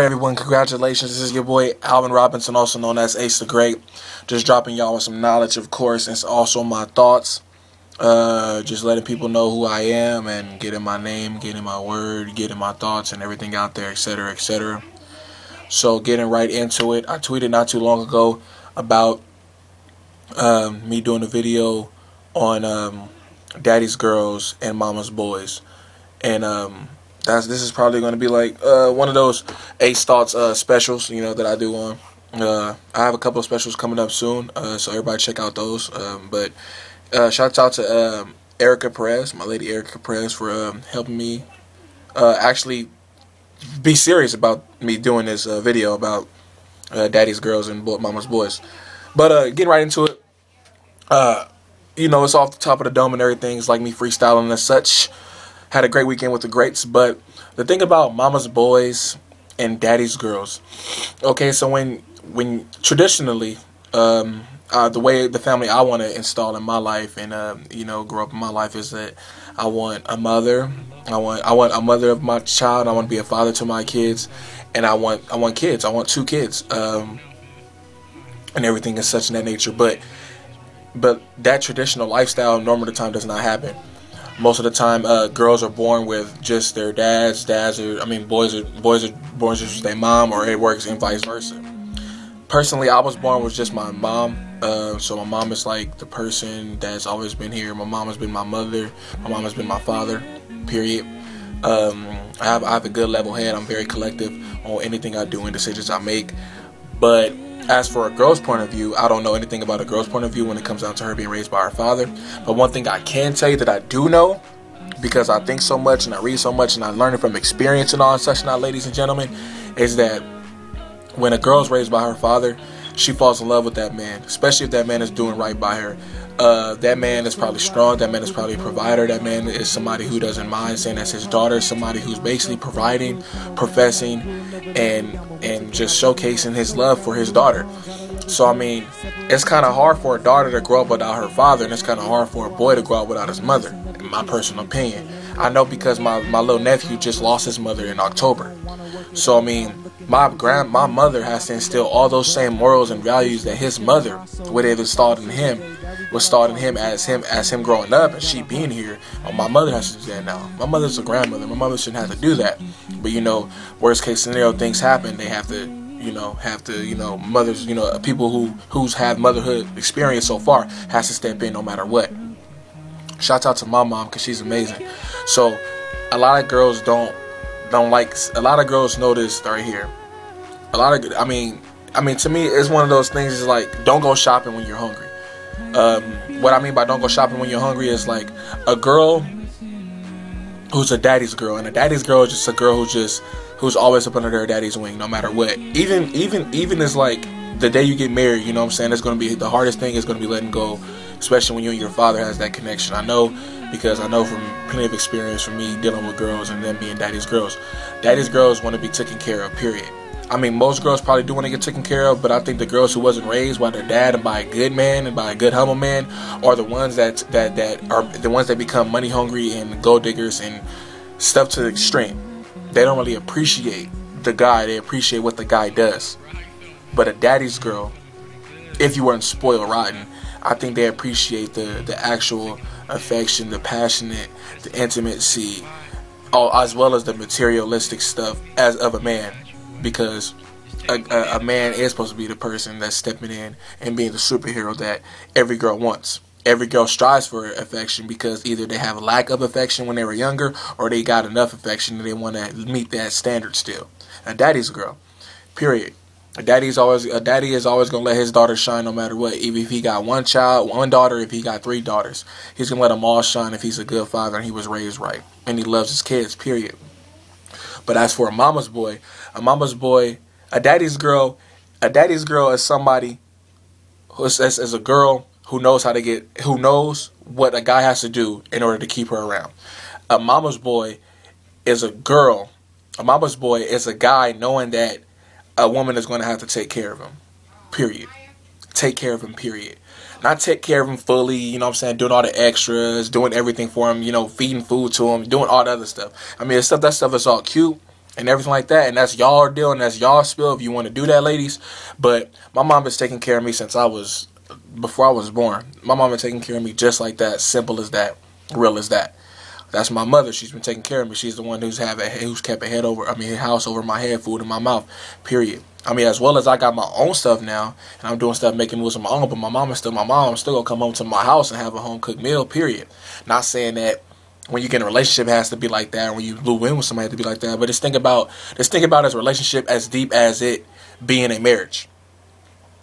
Everyone, congratulations. This is your boy Alvin Robinson, also known as Ace the Great. Just dropping y'all with some knowledge, of course, and also my thoughts. Just letting people know who I am and getting my name, getting my word, getting my thoughts and everything out there, etc., etc. So getting right into it, I tweeted not too long ago about me doing a video on Daddy's Girls and Mama's Boys. And this is probably going to be like one of those Ace Thoughts specials, that I do on. I have a couple of specials coming up soon, so everybody check out those. But shout out to Erica Perez, my lady Erica Perez, for helping me actually be serious about me doing this video about Daddy's Girls and Mama's Boys. But getting right into it, it's off the top of the dome and everything. It's like me freestyling and such. Had a great weekend with the greats, but the thing about Mama's Boys and Daddy's Girls, okay, so when traditionally, the way the family I want to install in my life and grow up in my life is that I want a mother, I want a mother of my child, I want to be a father to my kids, and I want kids, I want 2 kids, and everything is such in that nature, but that traditional lifestyle normally the time does not happen. Most of the time, girls are born with just their dads. Boys are born just with their mom, or it works and vice versa. Personally, I was born with just my mom. So my mom is like the person that's always been here. My mom has been my mother. My mom has been my father. Period. I have a good level head. I'm very collective on anything I do and decisions I make. But as for a girl's point of view, I don't know anything about a girl's point of view when it comes down to her being raised by her father. But one thing I can tell you that I do know, because I think so much and I read so much and I learn it from experience and all and such, now, ladies and gentlemen, is that when a girl's raised by her father, she falls in love with that man, especially if that man is doing right by her. That man is probably strong. That man is probably a provider. That man is somebody who doesn't mind saying that's his daughter. Somebody who's basically providing, professing, and just showcasing his love for his daughter. So, it's kind of hard for a daughter to grow up without her father, and it's kind of hard for a boy to grow up without his mother, in my personal opinion. I know because my little nephew just lost his mother in October. So, my mother has to instill all those same morals and values that his mother would have installed in him, as him growing up and she being here. My mother has to do that now. My mother's a grandmother. My mother shouldn't have to do that. But worst case scenario, things happen. They have to, mothers, people who's had motherhood experience so far has to step in no matter what. Shout out to my mom because she's amazing. So a lot of girls don't like. A lot of girls know this right here. To me, it's one of those things. Is like, don't go shopping when you're hungry. What I mean by don't go shopping when you're hungry is like a girl who's a daddy's girl, and a daddy's girl is just a girl who's always up under their daddy's wing, no matter what. Even is like the day you get married, it's going to be the hardest thing is going to be letting go, especially when you and your father has that connection. I know, because I know from plenty of experience from me dealing with girls and them being daddy's girls. Daddy's girls want to be taken care of, period. Most girls probably do want to get taken care of, but I think the girls who wasn't raised by their dad and by a good man and by a good humble man are the ones that are the ones that become money hungry and gold diggers and stuff to the extreme. They don't really appreciate the guy. They appreciate what the guy does. But a daddy's girl, if you weren't spoiled rotten, I think they appreciate the actual affection, the passionate, the intimacy, as well as the materialistic stuff as of a man. Because a man is supposed to be the person that's stepping in and being the superhero that every girl wants. Every girl strives for affection because either they have a lack of affection when they were younger, or they got enough affection and they want to meet that standard still. A daddy's girl, period. A daddy is always gonna let his daughter shine no matter what. Even if he got one daughter, if he got 3 daughters, he's gonna let them all shine if he's a good father and he was raised right and he loves his kids. Period. But as for a daddy's girl is somebody as a girl who knows what a guy has to do in order to keep her around. A mama's boy is a girl. A mama's boy is a guy knowing that a woman is going to have to take care of him. Period. Take care of him, period. Not take care of him fully, doing all the extras, doing everything for him, feeding food to him, doing all the other stuff. That stuff is all cute and everything like that. And that's y'all deal and that's y'all spill if you want to do that, ladies. But my mom has taken care of me since before I was born. My mom has taken care of me just like that, simple as that, real as that. That's my mother. She's been taking care of me. She's the one who's kept a house over my head, food in my mouth, period. I mean, as well as I got my own stuff now, and I'm doing stuff, making moves on my own, but my mom is still my mom. I'm still going to come home to my house and have a home-cooked meal, period. Not saying that when you get in a relationship it has to be like that, or when you move in with somebody it has to be like that, but just think about this relationship as deep as it being a marriage.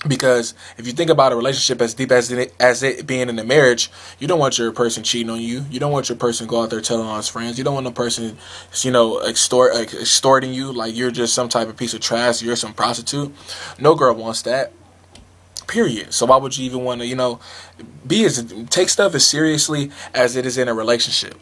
Because if you think about a relationship as deep as it being in a marriage, you don't want your person cheating on you. You don't want your person go out there telling on his friends. You don't want the person, extorting you like you're just some type of piece of trash. You're some prostitute. No girl wants that. Period. So why would you even want to, take stuff as seriously as it is in a relationship,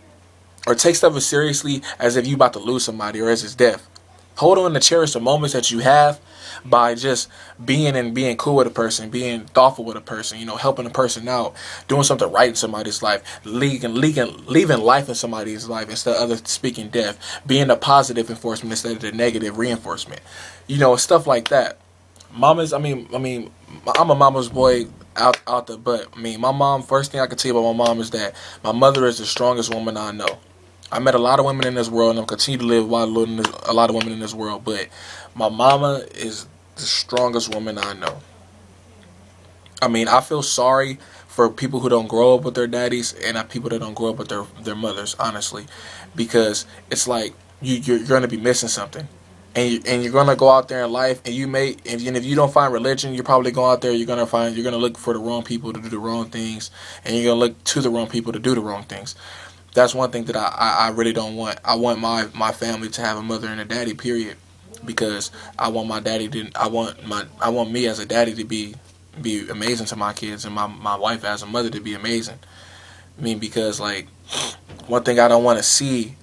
or take stuff as seriously as if you about to lose somebody or as it's death. Hold on to cherish the moments that you have by just being cool with a person, being thoughtful with a person, helping a person out, doing something right in somebody's life, leaving life in somebody's life instead of others speaking death, being a positive enforcement instead of the negative reinforcement, stuff like that. Mamas, I'm a mama's boy out the butt. My mom, first thing I can tell you about my mom is that my mother is the strongest woman I know. I met a lot of women in this world, and I'm continue to live while a lot of women in this world, but my mama is the strongest woman I know. I feel sorry for people who don't grow up with their daddies and people that don't grow up with their mothers, honestly, because it's like you're going to be missing something. And you're gonna go out there in life, and if you don't find religion, you're probably going out there. You're gonna look for the wrong people to do the wrong things, and you're gonna look to the wrong people to do the wrong things. That's one thing that I really don't want. I want my family to have a mother and a daddy, period, because I want my daddy to. I want me as a daddy to be amazing to my kids, and my wife as a mother to be amazing. Because like one thing I don't want to see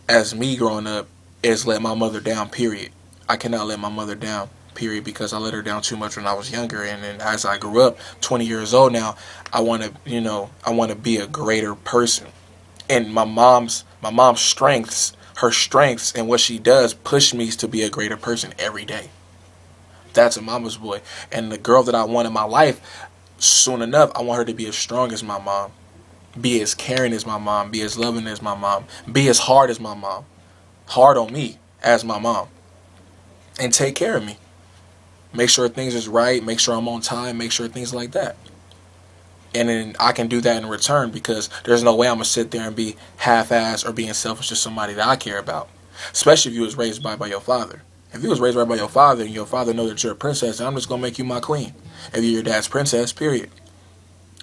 as me growing up is let my mother down, period. I cannot let my mother down, period, because I let her down too much when I was younger, and then as I grew up, 20 years old now, I want to be a greater person. And my mom's strengths, her strengths and what she does push me to be a greater person every day. That's a mama's boy. And the girl that I want in my life, soon enough, I want her to be as strong as my mom, be as caring as my mom, be as loving as my mom, be as hard as my mom. Hard on me as my mom, and take care of me. Make sure things is right, make sure I'm on time, make sure things like that. And then I can do that in return, because there's no way I'm going to sit there and be half-assed or being selfish to somebody that I care about. Especially if you was raised by your father. If you was raised by your father and your father knows that you're a princess, then I'm just going to make you my queen. If you're your dad's princess, period.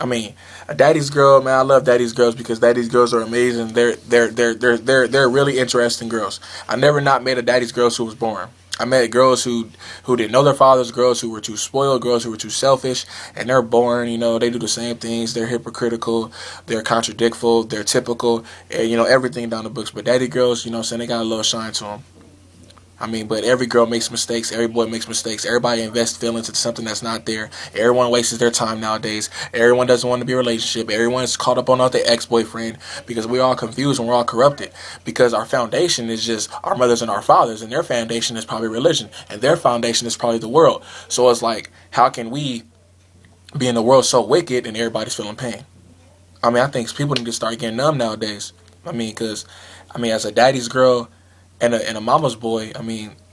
A daddy's girl, man, I love daddy's girls because daddy's girls are amazing. They're really interesting girls. I never not met a daddy's girls who was boring. I met girls who didn't know their fathers, girls who were too spoiled, girls who were too selfish, and they're boring. They do the same things. They're hypocritical, they're contradictful, they're typical, and everything down the books. But daddy girls, they got a little shine to them. But every girl makes mistakes. Every boy makes mistakes. Everybody invests feelings into something that's not there. Everyone wastes their time nowadays. Everyone doesn't want to be in a relationship. Everyone's caught up on their ex-boyfriend because we're all confused and we're all corrupted. Because our foundation is just our mothers and our fathers, and their foundation is probably religion, and their foundation is probably the world. So it's like, how can we be in the world so wicked and everybody's feeling pain? I think people need to start getting numb nowadays. Because as a daddy's girl and a mama's boy,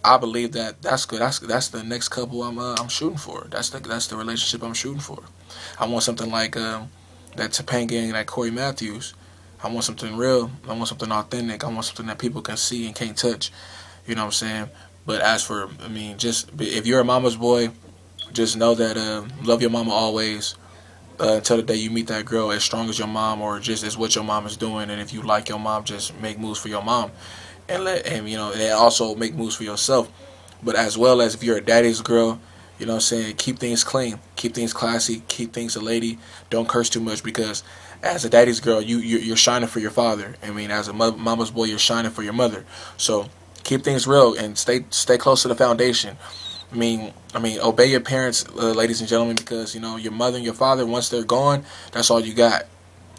I believe that's good. That's the next couple I'm shooting for. That's the relationship I'm shooting for. I want something like that Topanga and that Corey Matthews. I want something real. I want something authentic. I want something that people can see and can't touch. You know what I'm saying? But as for, just if you're a mama's boy, just know that love your mama always. Until the day you meet that girl as strong as your mom, or just as what your mom is doing. And if you like your mom, just make moves for your mom. And also make moves for yourself. But as well as if you're a daddy's girl, keep things clean, keep things classy, keep things a lady. Don't curse too much, because as a daddy's girl, you're shining for your father. As a mama's boy, you're shining for your mother. So keep things real and stay close to the foundation. Obey your parents, ladies and gentlemen, because your mother and your father, once they're gone, that's all you got.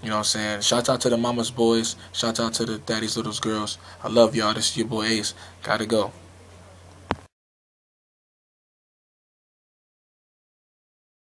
You know what I'm saying? Shout out to the Mama's boys. Shout out to the Daddy's Littles girls. I love y'all. This is your boy Ace. Gotta go.